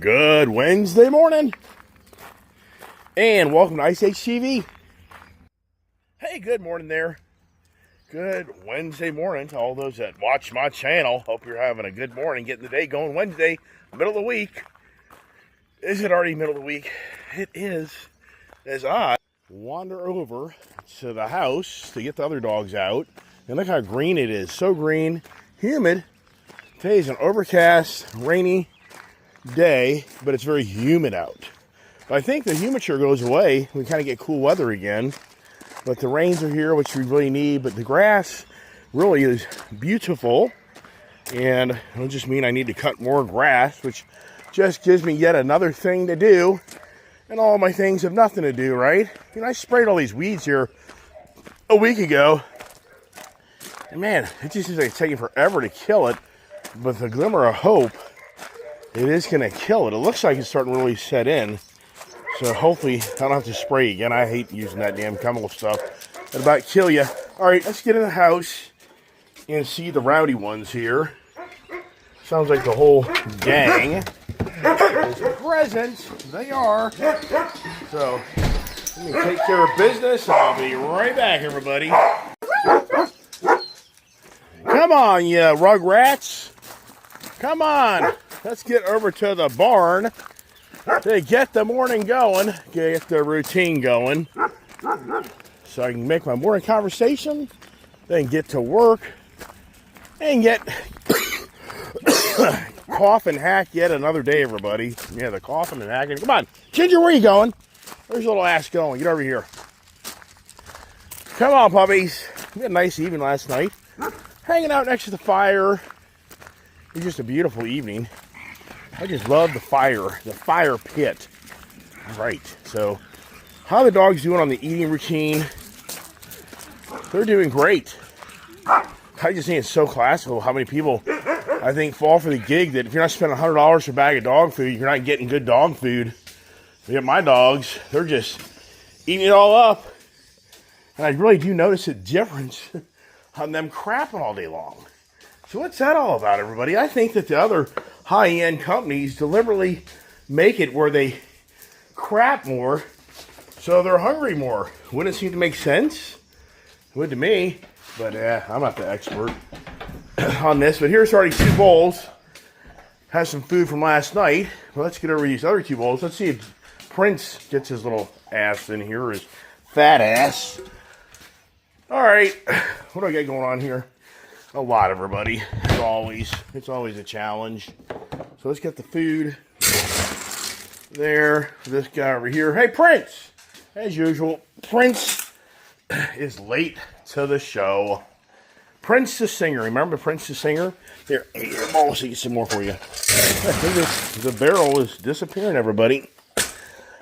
Good Wednesday morning, and welcome to Ice Age TV. Hey, good morning there. Good Wednesday morning to all those that watch my channel. Hope you're having a good morning, getting the day going. Wednesday, middle of the week. Is it already middle of the week? It is, as I wander over to the house to get the other dogs out. And look how green it is. So green, humid. Today's an overcast, rainy day, but it's very humid out. But I think the humidity goes away. We kind of get cool weather again. But the rains are here, which we really need. But the grass really is beautiful. And it'll just mean I need to cut more grass, which just gives me yet another thing to do. And all my things have nothing to do, right? You know, I sprayed all these weeds here a week ago. And man, it just seems like it's taking forever to kill it. But the glimmer of hope, it is going to kill it. It looks like it's starting to really set in. So hopefully I don't have to spray again. I hate using that damn chemical stuff. It'll about kill you. All right, let's get in the house and see the rowdy ones here. Sounds like the whole gang is present. They are. So let me take care of business. I'll be right back, everybody. Come on, you rugrats. Come on. Let's get over to the barn to get the morning going, get the routine going, so I can make my morning conversation, then get to work, and get cough and hack yet another day, everybody. Yeah, the coughing and hacking. Come on, Ginger, where are you going? Where's your little ass going? Get over here. Come on, puppies. We had a nice evening last night. Hanging out next to the fire. It was just a beautiful evening. I just love the fire pit. Right, so how are the dogs doing on the eating routine? They're doing great. I just think it's so classical how many people, I think, fall for the gig that if you're not spending $100 for a bag of dog food, you're not getting good dog food. But my dogs, they're just eating it all up. And I really do notice a difference on them crapping all day long. So what's that all about, everybody? I think that the other high-end companies deliberately make it where they crap more, so they're hungry more. Wouldn't it seem to make sense? It would to me, but I'm not the expert on this. But here's already 2 bowls. Has some food from last night. Well, let's get over these other 2 bowls. Let's see if Prince gets his little ass in here, his fat ass. All right, what do I got going on here? A lot, everybody. As always, it's always a challenge. So let's get the food there. This guy over here. Hey, Prince! As usual, Prince is late to the show. Prince the singer. Remember Prince the singer? Here, I'll see some more for you. The barrel is disappearing, everybody.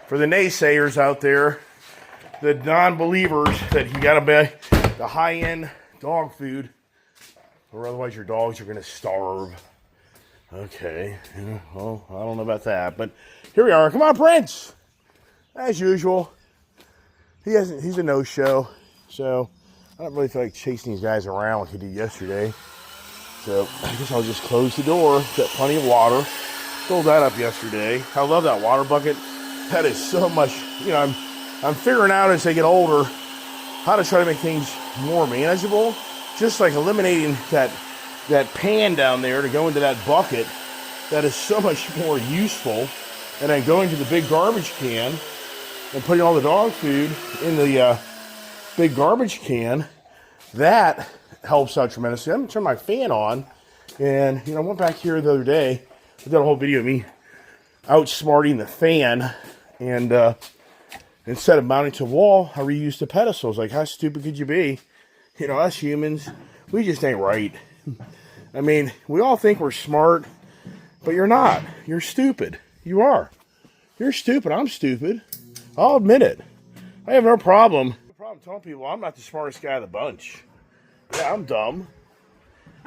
For the naysayers out there, the non-believers that you gotta buy the high-end dog food, or otherwise your dogs are going to starve. Okay. Well, I don't know about that. But here we are. Come on, Prince. As usual. He's a no-show. So I don't really feel like chasing these guys around like he did yesterday. So I guess I'll just close the door. Got plenty of water. Filled that up yesterday. I love that water bucket. That is so much. You know, I'm figuring out as they get older how to try to make things more manageable. Just like eliminating that pan down there to go into that bucket, that is so much more useful. And then going to the big garbage can and putting all the dog food in the big garbage can, that helps out tremendously. I'm going to turn my fan on. And, you know, I went back here the other day. I did a whole video of me outsmarting the fan. And instead of mounting to a wall, I reused the pedestals. Like, how stupid could you be? You know, us humans, we just ain't right. I mean, we all think we're smart, but you're not. You're stupid. You are. You're stupid. I'm stupid. I'll admit it. I have no problem. Telling people I'm not the smartest guy of the bunch. Yeah, I'm dumb.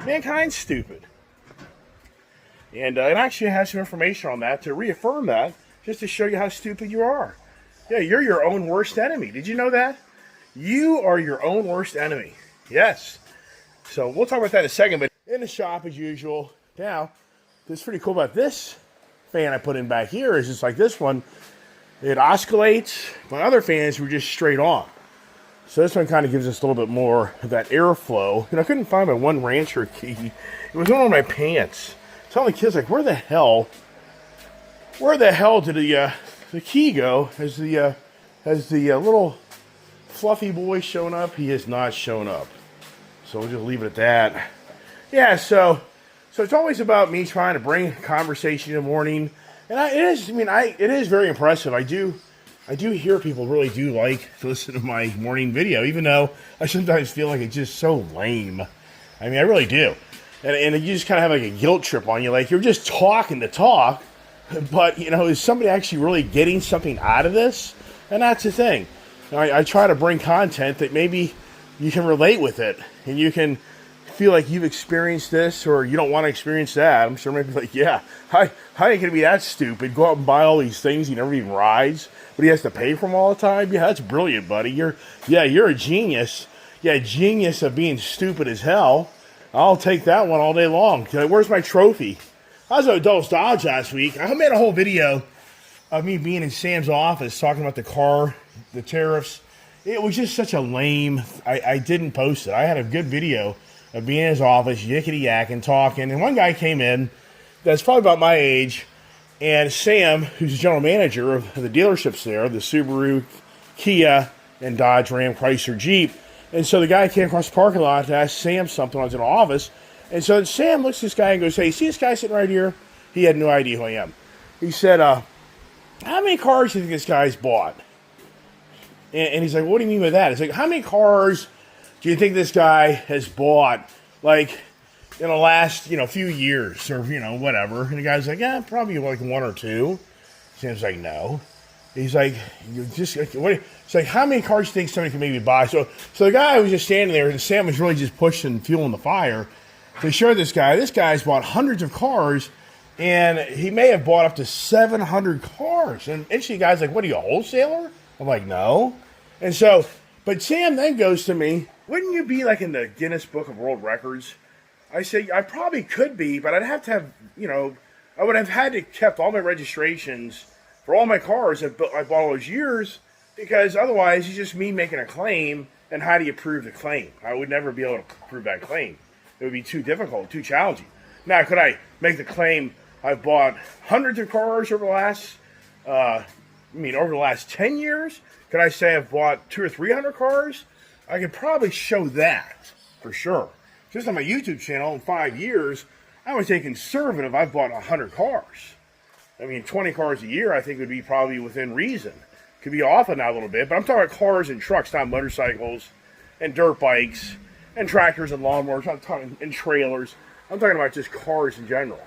Mankind's stupid. And it actually has some information on that to reaffirm that, just to show you how stupid you are. Yeah, you're your own worst enemy. Did you know that? You are your own worst enemy. Yes. So we'll talk about that in a second. But in the shop, as usual. Now, what's pretty cool about this fan I put in back here is just like this one. It oscillates. My other fans were just straight on. So this one kind of gives us a little bit more of that airflow. And I couldn't find my One Rancher key. It was on my pants. Telling the kids, like, where the hell did the key go? Has the little fluffy boy shown up? He has not shown up. So we'll just leave it at that. Yeah, so it's always about me trying to bring conversation in the morning. And it is very impressive. I do hear people really do like to listen to my morning video, even though I sometimes feel like it's just so lame. I mean, I really do. And you just kind of have like a guilt trip on you. Like, you're just talking to talk, but, is somebody actually really getting something out of this? And that's the thing. I try to bring content that maybe you can relate with it, and you can feel like you've experienced this, or you don't want to experience that. I'm sure maybe like, yeah, how ain't going to be that stupid? Go out and buy all these things he never even rides, but he has to pay for them all the time? Yeah, that's brilliant, buddy. You're a genius. Yeah, genius of being stupid as hell. I'll take that one all day long. Where's my trophy? I was at Adults Dodge last week. I made a whole video of me being in Sam's office talking about the car, the tariffs. It was just such a lame... I didn't post it. I had a good video of being in his office, yickety-yakking, talking. And one guy came in that's probably about my age, and Sam, who's the general manager of the dealerships there, the Subaru, Kia, and Dodge, Ram, Chrysler, Jeep. And so the guy came across the parking lot to ask Sam something. I was in the office. And so Sam looks at this guy and goes, hey, see this guy sitting right here? He had no idea who I am. He said, how many cars do you think this guy's bought? And he's like, what do you mean by that? It's like, how many cars do you think this guy has bought, like, in the last, few years or, whatever? And the guy's like, yeah, probably like one or two. Sam's like, no. He's like, it's like, how many cars do you think somebody can maybe buy? So the guy was just standing there, and Sam was really just pushing fuel in the fire. So they showed this guy's bought hundreds of cars, and he may have bought up to 700 cars. And actually, the guy's like, what are you, a wholesaler? I'm like, no. And so, but Sam then goes to me, wouldn't you be like in the Guinness Book of World Records? I say, I probably could be, but I'd have to have, I would have had to kept all my registrations for all my cars I bought all those years, because otherwise it's just me making a claim, and how do you prove the claim? I would never be able to prove that claim. It would be too difficult, too challenging. Now, could I make the claim I've bought hundreds of cars over the last, over the last 10 years? Could I say I've bought 200 or 300 cars? I could probably show that, for sure. Just on my YouTube channel in 5 years, I would say conservative, I've bought 100 cars. 20 cars a year, I think would be probably within reason. Could be off on that a little bit, but I'm talking about cars and trucks, not motorcycles and dirt bikes and tractors and lawnmowers. I'm talking and trailers. I'm talking about just cars in general.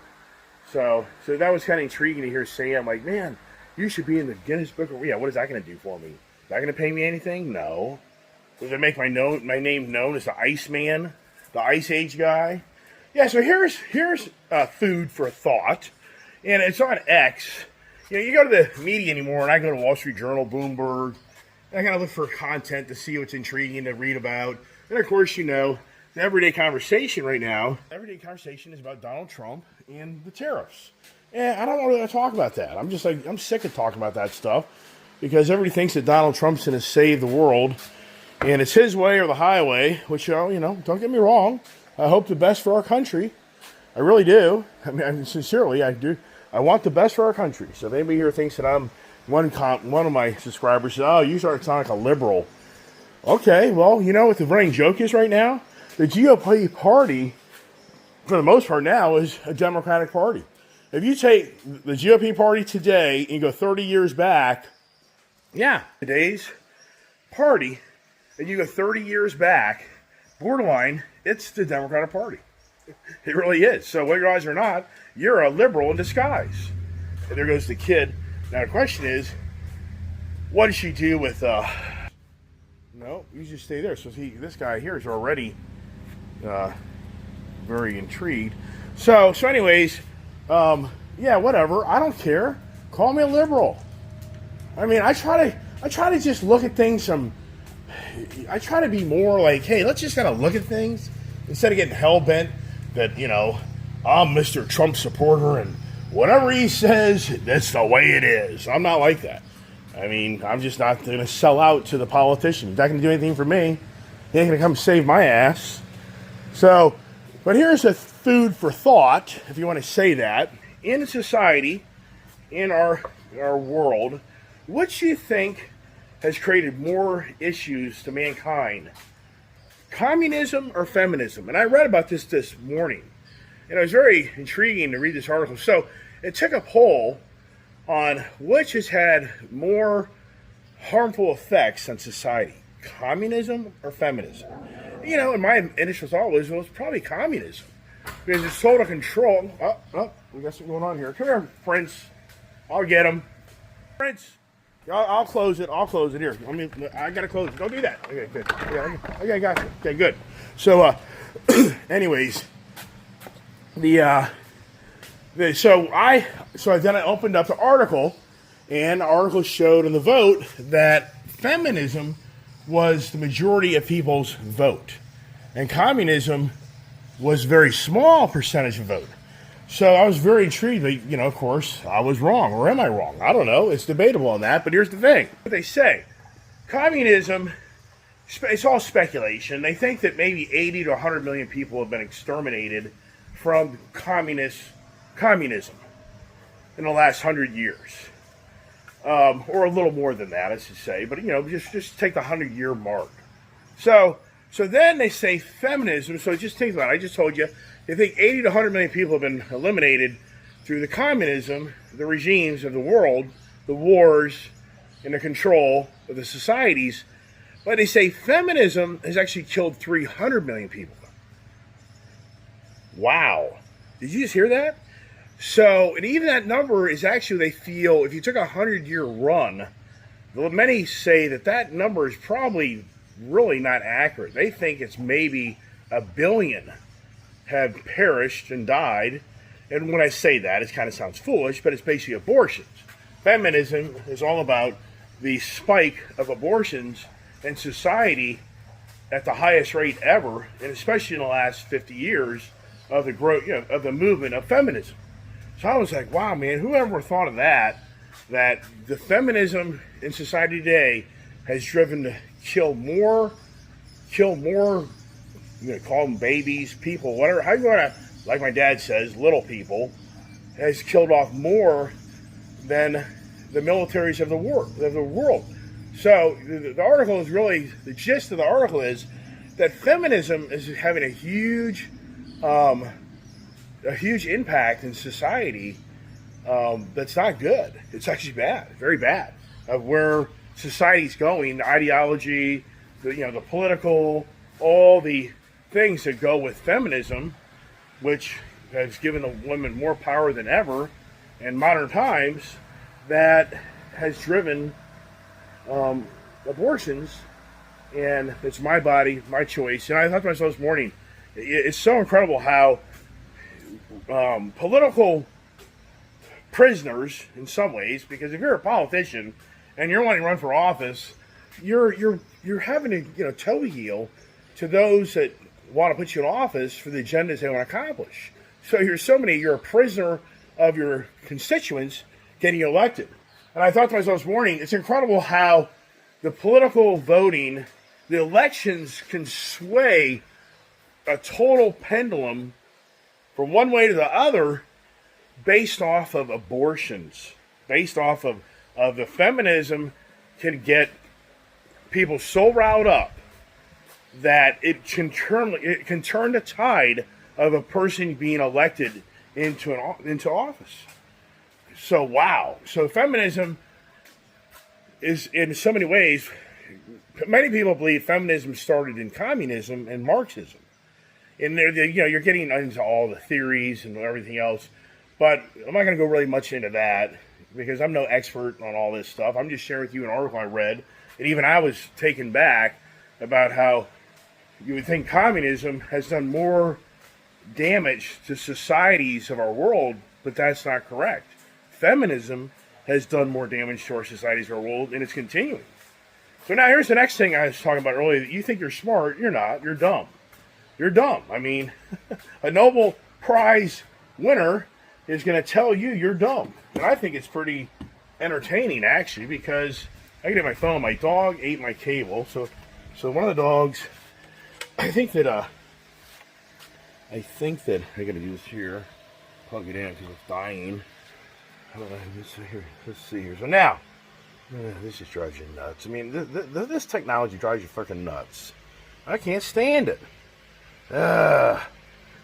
So that was kind of intriguing to hear Sam, like, man, you should be in the Guinness Book of... Yeah, what is that going to do for me? Is that going to pay me anything? No. Does it make my name known as the Iceman, the Ice Age guy? Yeah, so here's food for thought. And it's on X. You go to the media anymore, and I go to Wall Street Journal, Bloomberg. And I kind of look for content to see what's intriguing to read about. And of course, the everyday conversation right now, everyday conversation is about Donald Trump and the tariffs. And I don't want to talk about that. I'm just like, I'm sick of talking about that stuff, because everybody thinks that Donald Trump's going to save the world, and it's his way or the highway, which, don't get me wrong. I hope the best for our country. I really do. Sincerely, I do. I want the best for our country. So if anybody here thinks that I'm one of my subscribers says, oh, you start to sound like a liberal. Okay, well, you know what the running joke is right now? The GOP party, for the most part now, is a Democratic party. If you take the GOP party today and you go 30 years back, today's party, and you go 30 years back, borderline, it's the Democratic Party. It really is. So whether you realize it or not, you're a liberal in disguise. And there goes the kid. Now the question is, what does she do with... No, you just stay there. So this guy here is already very intrigued. So anyways, whatever. I don't care. Call me a liberal. I try to just look at things I try to be more like, hey, let's just kind of look at things instead of getting hell-bent that, I'm Mr. Trump supporter and whatever he says, that's the way it is. I'm not like that. I mean, I'm just not going to sell out to the politician. He's not going to do anything for me. He ain't going to come save my ass. So, but here's a food for thought, if you want to say that. In society, in our world, which do you think has created more issues to mankind? Communism or feminism? And I read about this morning. And it was very intriguing to read this article. So it took a poll on which has had more harmful effects on society, communism or feminism. You know, and my initial thought was, well, it's probably communism. Because it's total control. Oh, we got something going on here. Come here, Prince. I'll get him. Prince, I'll close it. I'll close it here. I got to close it. Don't do that. Okay, good. Okay, got you. Okay, good. So, anyways, so then I opened up the article, and the article showed in the vote that feminism was the majority of people's vote, and communism was a very small percentage of vote. So I was very intrigued. You know, of course, I was wrong, or am I wrong? I don't know. It's debatable on that. But here's the thing: what they say, communism. It's all speculation. They think that maybe 80 to 100 million people have been exterminated from communism in the last 100 years, or a little more than that, I should say. But you know, just take the 100-year mark. So then they say feminism. So just think about it. I just told you they think 80 to 100 million people have been eliminated through the communism, the regimes of the world, the wars, and the control of the societies. But they say feminism has actually killed 300 million people. Wow. Did you just hear that? So, and even that number is actually, they feel, if you took a 100-year run, many say that number is probably really not accurate. They think it's maybe 1 billion have perished and died. And when I say that, it kind of sounds foolish, but it's basically abortions. Feminism is all about the spike of abortions in society at the highest rate ever, and especially in the last 50 years of the growth, you know, of the movement of feminism. So I was like, wow, man, whoever thought of that the feminism in society today has driven to kill more, you know, call them babies, people, whatever, how you want to, like my dad says, little people, has killed off more than the militaries of the world. So the article is really, the gist of the article is that feminism is having a huge impact in society that's not good. It's actually bad, very bad, of where society's going, the ideology, the political, all the things that go with feminism, which has given the women more power than ever in modern times, that has driven abortions. And it's my body, my choice. And I thought to myself this morning, it's so incredible how political prisoners, in some ways, because if you're a politician and you're wanting to run for office, you're having to toe heel to those that want to put you in office for the agendas they want to accomplish. So you're a prisoner of your constituents getting elected. And I thought to myself this morning, it's incredible how the political voting, the elections can sway a total pendulum from one way to the other based off of abortions, based off of the feminism can get people so riled up that it can turn the tide of a person being elected into office. So wow. So feminism is, in so many ways, many people believe feminism started in communism and Marxism. And you're getting into all the theories and everything else, but I'm not going to go really much into that because I'm no expert on all this stuff. I'm just sharing with you an article I read, and even I was taken back about how you would think communism has done more damage to societies of our world, but that's not correct. Feminism has done more damage to our societies of our world, and it's continuing. So now here's the next thing I was talking about earlier. You think you're smart, you're not, you're dumb. You're dumb. I mean, a Nobel Prize winner is going to tell you you're dumb. And I think it's pretty entertaining, actually, because I get my phone. My dog ate my cable. So one of the dogs, I think that I got to do this here. Plug it in because it's dying. Let's see here. So now, this just drives you nuts. I mean, this technology drives you freaking nuts. I can't stand it. All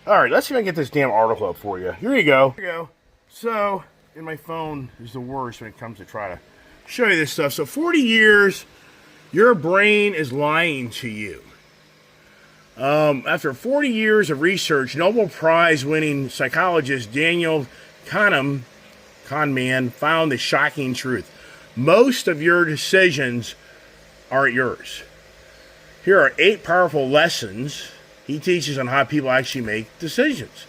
right, let's see if I can get this damn article up for you. Here you go. Here you go. So, and my phone is the worst when it comes to try to show you this stuff. So, 40 years, your brain is lying to you. After 40 years of research, Nobel Prize-winning psychologist Daniel Kahneman found the shocking truth. Most of your decisions aren't yours. Here are 8 powerful lessons he teaches on how people actually make decisions.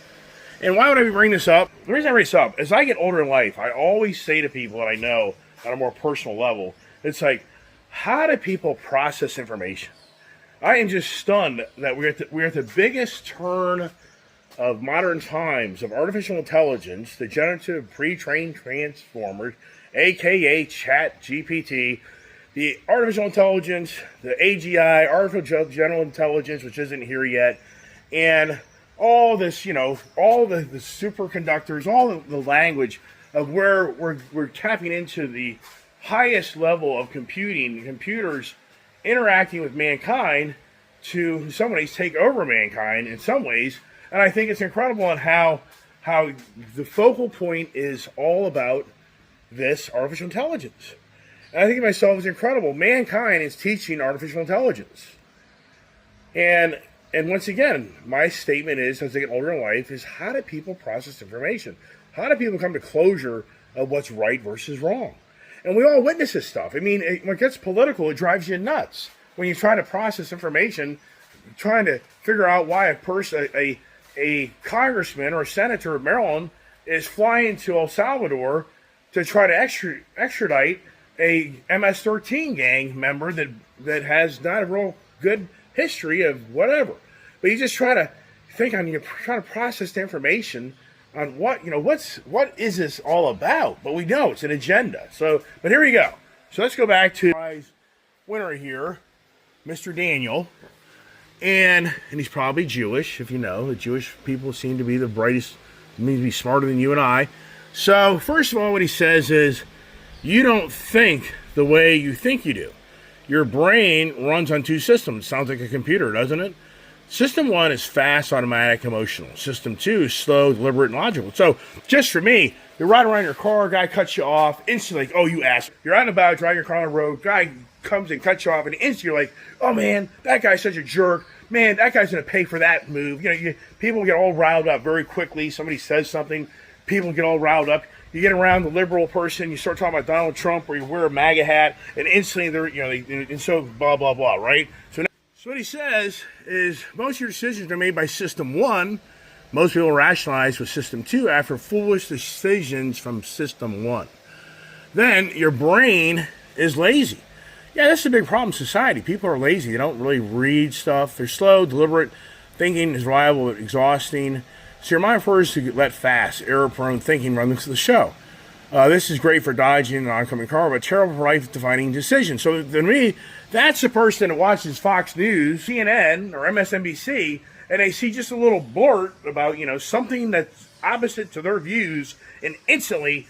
And why would I be bringing this up? The reason I bring this up, as I get older in life, I always say to people that I know on a more personal level, it's like, how do people process information? I am just stunned that we're at the biggest turn of modern times of artificial intelligence, the generative pre-trained transformers, aka Chat GPT, the artificial intelligence, the AGI, artificial general intelligence, which isn't here yet, and all this, all the superconductors, all the language of where we're tapping into the highest level of computing, computers interacting with mankind to, in some ways, take over mankind in some ways. And I think it's incredible on how the focal point is all about this artificial intelligence. And I think to myself, it's incredible. Mankind is teaching artificial intelligence. And once again, my statement is, as I get older in life, is how do people process information? How do people come to closure of what's right versus wrong? And we all witness this stuff. I mean, when it gets political, it drives you nuts. When you try to process information, trying to figure out why a congressman or a senator of Maryland is flying to El Salvador to try to extradite a MS-13 gang member that has not a real good history of whatever. But you just try to think on, you try to process the information on what is this all about? But we know it's an agenda. So, but here we go. So let's go back to prize winner here, Mr. Daniel, and he's probably Jewish. If you know, the Jewish people seem to be the brightest, mean to be smarter than you and I. So first of all, what he says is, you don't think the way you think you do. Your brain runs on 2 systems. Sounds like a computer, doesn't it? System 1 is fast, automatic, emotional. System 2 is slow, deliberate, and logical. So, just for me, you're riding around your car, guy cuts you off, instantly, like, oh, you ass. You're out and about, driving your car on the road, guy comes and cuts you off, and instantly you're like, oh, man, that guy's such a jerk. Man, that guy's going to pay for that move. People get all riled up very quickly. Somebody says something, people get all riled up. You get around the liberal person, you start talking about Donald Trump, or you wear a MAGA hat, and instantly and so blah, blah, blah, right? So what he says is most of your decisions are made by System 1. Most people rationalize with System 2 after foolish decisions from System 1. Then your brain is lazy. Yeah, that's a big problem in society. People are lazy. They don't really read stuff. They're slow, deliberate. Thinking is reliable but exhausting. So your mind prefers to let fast, error-prone thinking run the show. This is great for dodging an oncoming car, but terrible for life-defining decisions. So to me, that's the person that watches Fox News, CNN, or MSNBC, and they see just a little blurt about, something that's opposite to their views, and instantly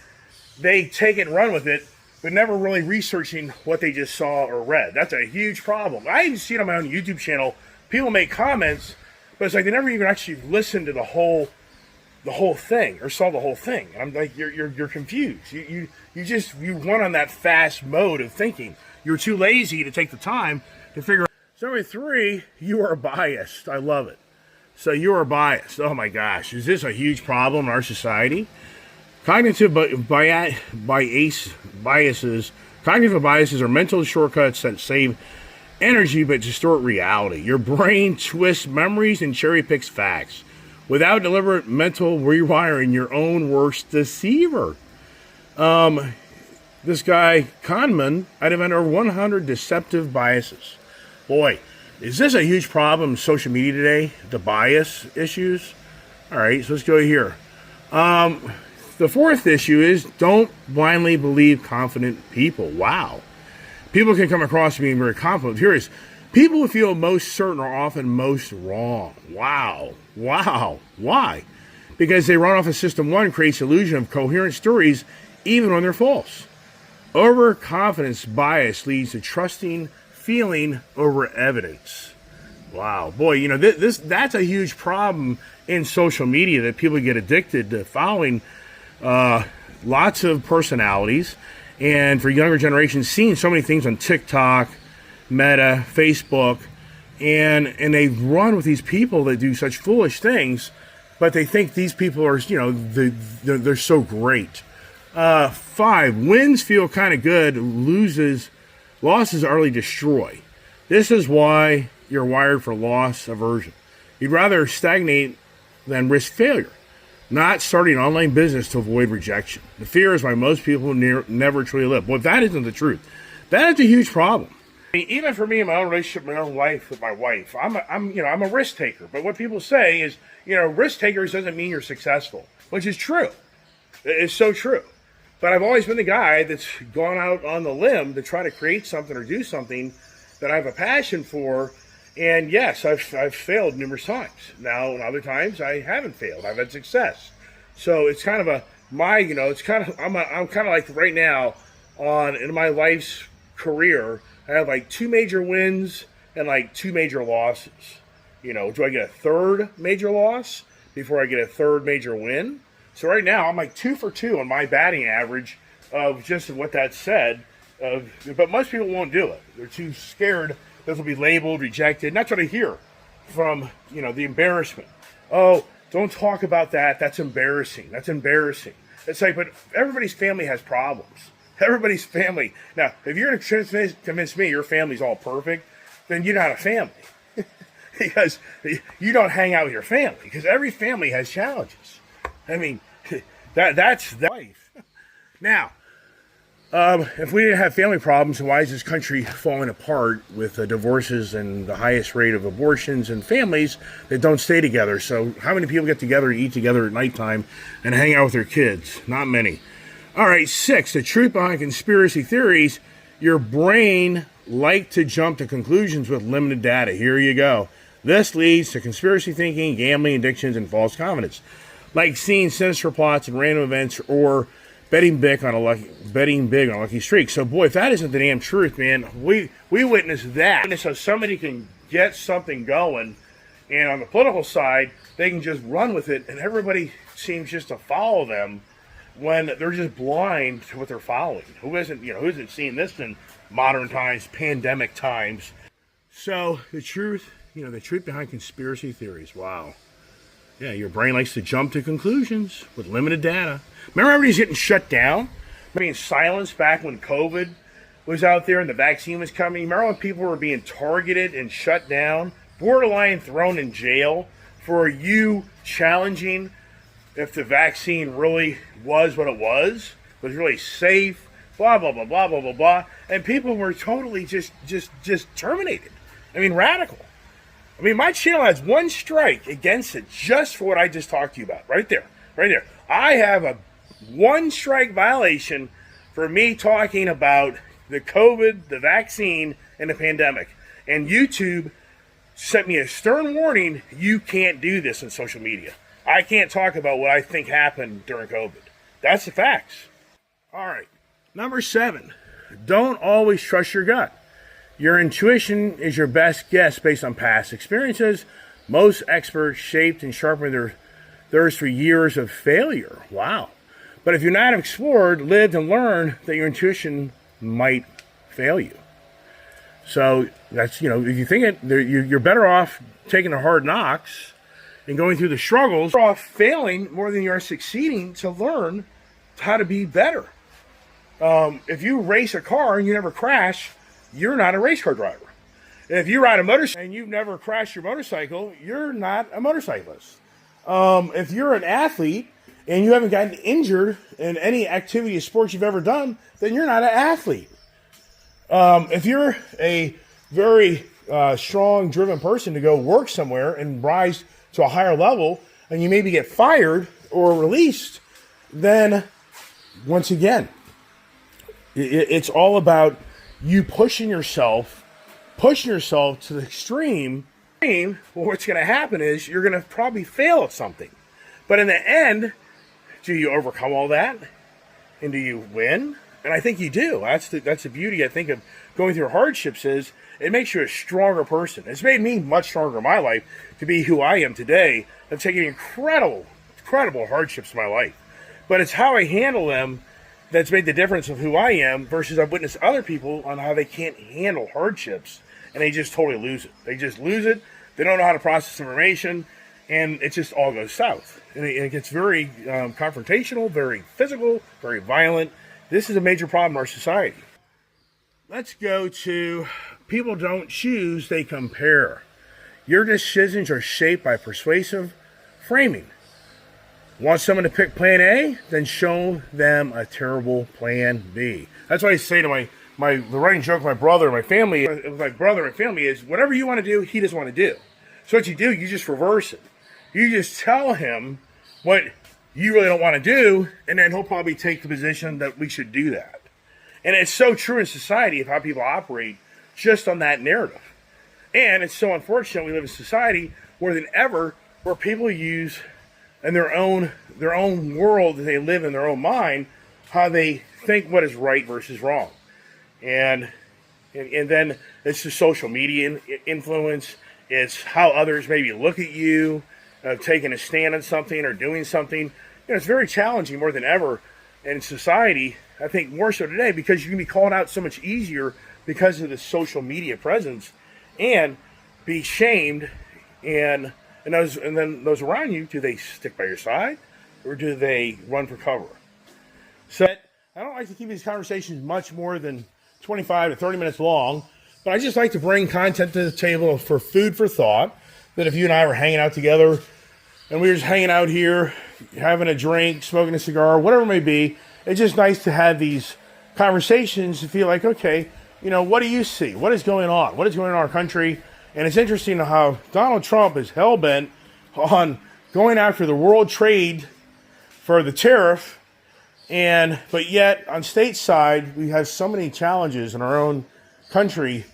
they take it and run with it, but never really researching what they just saw or read. That's a huge problem. I even see it on my own YouTube channel. People make comments, but it's like they never even actually listened to the whole thing or saw the whole thing. And I'm like, you're confused. You went on that fast mode of thinking. You're too lazy to take the time to figure out. So number 3, you are biased. I love it. So you are biased. Oh my gosh, is this a huge problem in our society? Cognitive biases are mental shortcuts that save energy but distort reality. Your brain twists memories and cherry picks facts without deliberate mental rewiring, your own worst deceiver. This guy, Kahneman, identified over 100 deceptive biases. Boy, is this a huge problem in social media today, the bias issues? All right, so let's go here. The fourth issue is don't blindly believe confident people. Wow. People can come across being very confident. Here is people who feel most certain are often most wrong. Wow. Wow. Why? Because they run off of system one creates illusion of coherent stories even when they're false. Overconfidence bias leads to trusting feeling over evidence. Wow, boy, you know, that's a huge problem in social media, that people get addicted to following lots of personalities, and for younger generations, seeing so many things on TikTok, Meta, Facebook, and they run with these people that do such foolish things, but they think these people are, you know, they're so great. 5, wins feel kind of good, losses utterly destroy. This is why you're wired for loss aversion. You'd rather stagnate than risk failure, not starting an online business to avoid rejection. The fear is why most people never truly live. Well, that isn't the truth. That is a huge problem. I mean, even for me in my own relationship, my own life with my wife, I'm a risk taker. But what people say is, you know, risk takers doesn't mean you're successful, which is true. It's so true. But I've always been the guy that's gone out on the limb to try to create something or do something that I have a passion for. And yes, I've failed numerous times. Now, other times I haven't failed. I've had success. So it's kind of I'm kind of like right now in my life's career, I have like 2 major wins and like 2 major losses. You know, do I get a third major loss before I get a third major win? So right now I'm like 2 for 2 on my batting average of just what that said. But most people won't do it. They're too scared this will be labeled, rejected. And that's what I hear from, you know, the embarrassment. Oh, don't talk about that. That's embarrassing. That's embarrassing. It's like, but everybody's family has problems. Everybody's family. Now, if you're going to convince me your family's all perfect, then you're not a family. Because you don't hang out with your family. Because every family has challenges. I mean, that's life. Now, if we didn't have family problems, why is this country falling apart with divorces and the highest rate of abortions and families that don't stay together? So how many people get together to eat together at nighttime and hang out with their kids? Not many. All right, 6, the truth behind conspiracy theories. Your brain likes to jump to conclusions with limited data. Here you go. This leads to conspiracy thinking, gambling addictions, and false confidence. Like seeing sinister plots and random events or betting big on a lucky streak. So, boy, if that isn't the damn truth, man, we witness that. So somebody can get something going, and on the political side, they can just run with it, and everybody seems just to follow them when they're just blind to what they're following. Who isn't seeing this in modern times, pandemic times? So the truth behind conspiracy theories. Wow. Yeah, your brain likes to jump to conclusions with limited data. Remember everybody's getting shut down? Being silenced back when COVID was out there and the vaccine was coming? Remember when people were being targeted and shut down? Borderline thrown in jail for you challenging if the vaccine really was what it was really safe, blah, blah, blah, blah, blah, blah, blah. And people were totally just terminated. I mean, radical. I mean, my channel has 1 strike against it just for what I just talked to you about. Right there. Right there. I have a 1 strike violation for me talking about the COVID, the vaccine, and the pandemic. And YouTube sent me a stern warning, you can't do this on social media. I can't talk about what I think happened during COVID. That's the facts. All right. Number 7, don't always trust your gut. Your intuition is your best guess based on past experiences. Most experts shaped and sharpened theirs through years of failure. Wow. But if you've not explored, lived, and learned, that your intuition might fail you. So that's, if you think it, you're better off taking the hard knocks and going through the struggles. You're off failing more than you are succeeding to learn how to be better. If you race a car and you never crash, you're not a race car driver. And if you ride a motorcycle and you've never crashed your motorcycle, you're not a motorcyclist. If you're an athlete and you haven't gotten injured in any activity or sports you've ever done, then you're not an athlete. If you're a very strong, driven person to go work somewhere and rise to a higher level, and you maybe get fired or released, then once again, it's all about you pushing yourself to the extreme. Well, what's going to happen is you're going to probably fail at something. But in the end, do you overcome all that? And do you win? And I think you do. That's the beauty, I think, of going through hardships is it makes you a stronger person. It's made me much stronger in my life to be who I am today. I've taken incredible hardships in my life. But it's how I handle them that's made the difference of who I am versus I've witnessed other people on how they can't handle hardships and they just totally lose it. They just lose it. They don't know how to process information, and it just all goes south. And it gets very confrontational, very physical, very violent. This is a major problem in our society. Let's go to people don't choose, they compare. Your decisions are shaped by persuasive framing. Want someone to pick plan A? Then show them a terrible plan B. That's what I say to the running joke with my brother and my family. Is whatever you want to do, he doesn't want to do. So what you do, you just reverse it. You just tell him what you really don't want to do, and then he'll probably take the position that we should do that. And it's so true in society of how people operate just on that narrative. And it's so unfortunate we live in a society more than ever where people use in their own world that they live in their own mind how they think what is right versus wrong. And then it's the social media influence. It's how others maybe look at you, taking a stand on something or doing something. It's very challenging more than ever in society, I think more so today, because you can be called out so much easier because of the social media presence and be shamed. And then those around you, do they stick by your side or do they run for cover? So I don't like to keep these conversations much more than 25 to 30 minutes long, but I just like to bring content to the table for food for thought, that if you and I were hanging out together and we were just hanging out here, having a drink, smoking a cigar, whatever it may be, it's just nice to have these conversations to feel like, okay, what do you see? What is going on? What is going on in our country? And it's interesting how Donald Trump is hell-bent on going after the world trade for the tariff, but yet on state side, we have so many challenges in our own country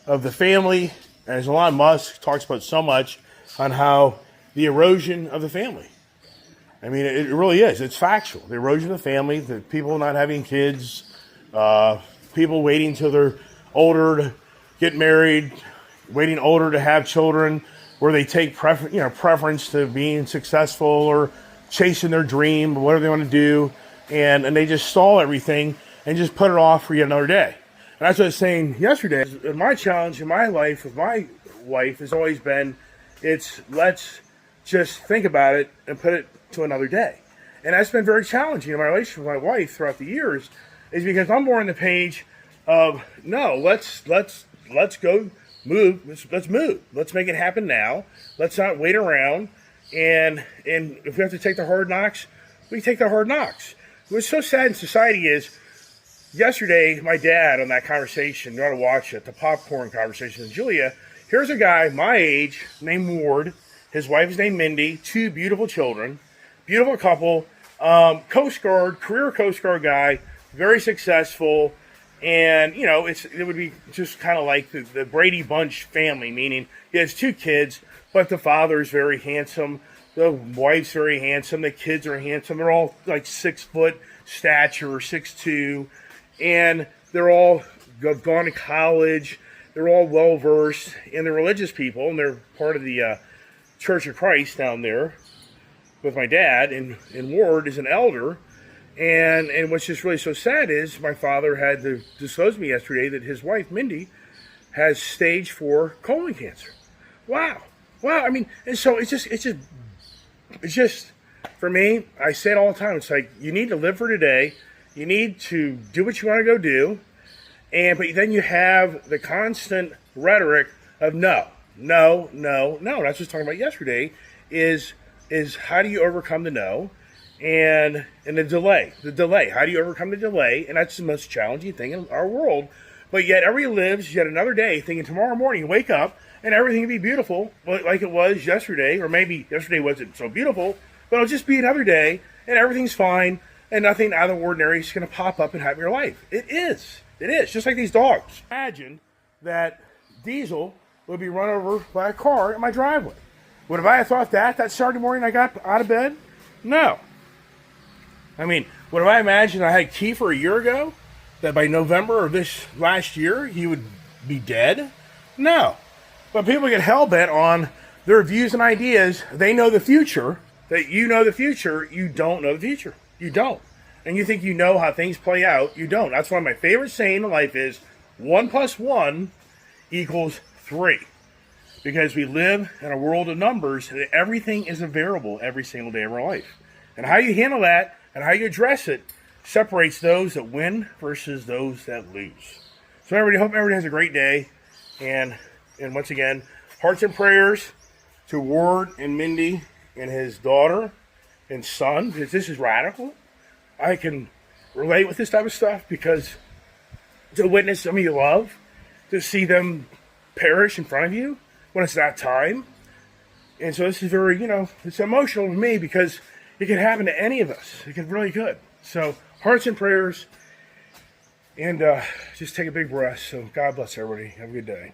of the family, as Elon Musk talks about so much on how the erosion of the family. I mean, it really is. It's factual. The erosion of the family, the people not having kids, people waiting till they're older to get married, waiting older to have children, where they take preference to being successful or chasing their dream, or whatever they want to do, and they just stall everything and just put it off for yet another day. And that's what I was saying yesterday. My challenge in my life with my wife has always been, let's just think about it and put it to another day. And that's been very challenging in my relationship with my wife throughout the years, is because I'm more on the page of, no, let's go move. Let's move. Let's make it happen now. Let's not wait around. And if we have to take the hard knocks, we take the hard knocks. What's so sad in society is, yesterday, my dad on that conversation, you ought to watch it, the popcorn conversation with Julia. Here's a guy my age named Ward. His wife is named Mindy. 2 beautiful children. Beautiful couple. Coast Guard, career Coast Guard guy. Very successful. And, it would be just kind of like the Brady Bunch family, meaning he has 2 kids, but the father's very handsome. The wife's very handsome. The kids are handsome. They're all like 6 foot stature, 6'2", and they're all gone to college. They're all well versed, and they're religious people, and they're part of the Church of Christ down there with my dad. And Ward is an elder. And what's just really so sad is my father had to disclose to me yesterday that his wife, Mindy, has stage 4 colon cancer. Wow. I mean, and so it's just, for me, I say it all the time. It's like, you need to live for today. You need to do what you want to go do. But then you have the constant rhetoric of no. That's what I was talking about yesterday, is how do you overcome the no? And the delay. How do you overcome the delay? And that's the most challenging thing in our world. But yet everybody lives yet another day thinking tomorrow morning you wake up and everything will be beautiful like it was yesterday. Or maybe yesterday wasn't so beautiful, but it'll just be another day. and everything's fine, and nothing out of the ordinary is going to pop up and happen in your life. It is. It is. Just like these dogs. Imagine that Diesel would be run over by a car in my driveway. Would I have thought that Saturday morning I got out of bed? No. I mean, would I imagine I had Kiefer a year ago? That by November of this last year, he would be dead? No. But people get hell-bent on their views and ideas. They know the future. That you know the future. You don't know the future. You don't. And you think you know how things play out. You don't. That's why my favorite saying in life is 1 + 1 = 3. Because we live in a world of numbers and everything is a variable every single day of our life. And how you handle that and how you address it separates those that win versus those that lose. So everybody, hope everybody has a great day. And once again, hearts and prayers to Ward and Mindy and his daughter and son, because this is radical. I can relate with this type of stuff because to witness somebody you love, to see them perish in front of you when it's that time. And so this is very, it's emotional to me because it could happen to any of us. It could really could. So hearts and prayers, and just take a big breath. So God bless everybody. Have a good day.